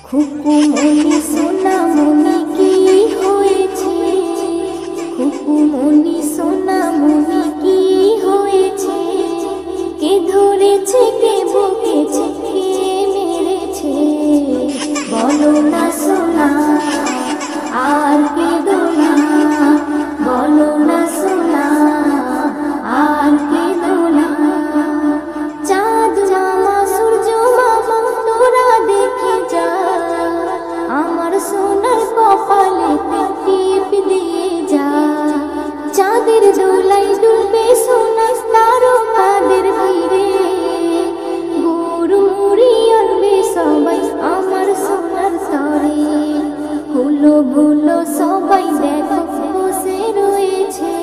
খুকুমনি সোনামনি কি হয়েছে, খুকুমনি সোনামনি কি হয়েছে, কে ধরেছে কে বকেছে কে মেরেছে, বলো না সোনা আর কেঁদো না, বলো না সোনা আর কেঁদো না। চাঁদ মামা সূর্য মামা তোরা দেখে যা, আমার সোনার কপালেতে টিপ দিয়ে যা। চাঁদের দোলাই ডুবে সোনা তারকাদের ভিড়ে, গুড় মুড়ি আনবে সবাই আমার সোনার তরে। গুলো গুলো সবাই দেখো বসে রয়েছে,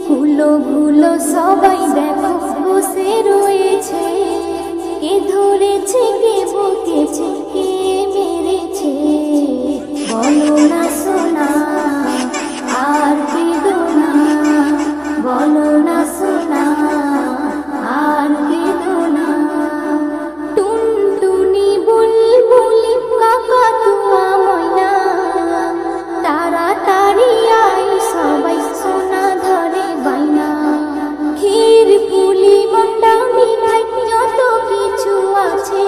গুলো গুলো সবাই দেখো বসে রয়েছে, কে ধরেছে কে বকেছে কে মেরেছে, বলো না সোনা আর কেঁদো না, বলো না সোনা আর কেঁদো না। টুনটুনি বুলবুলি কাকাতুয়া ময়না, তাড়াতাড়ি আই সবাই সোনা ধরে বাইনা। ক্ষীর পুলি মন্ডা মিঠাই যত কিছু আছে,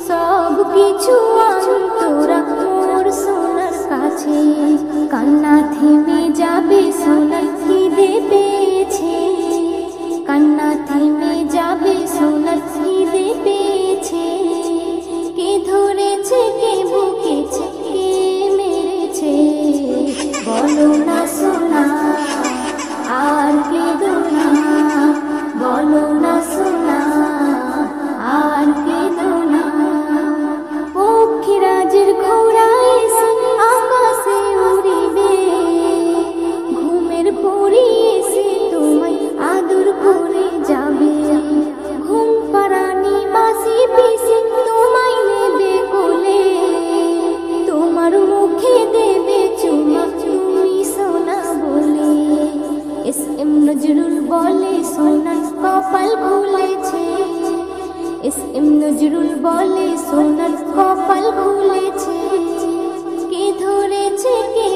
সব কিছু আন তোরা মোর সোনার কাছে। কান্না থেমে যাবে সোনার খিদে পেয়েছে, কান্না থেমে যাবে সোনার খিদে পেয়েছে, কে ধরেছে কে বকেছে কে মেরেছে, বলো না সোনা আর কেঁদো না, বলো না সোনা আর কেঁদো না। পক্ষীরাজের ঘোড়া এসে আকাশে উড়িবে, ঘুমের পরি এসে তোমায় আদর করে যাবে। ঘুম পাড়ানি মাসি পিসি তোমায় নেবে কোলে, তোমার মুখে দেবে চুমা তুমি সোনা বলে। এস এম নজরুল বলে সোনার কপাল খুলেছে, এস এম নজরুল বলে সোনার কপাল খুলেছে, কে ধরেছে কে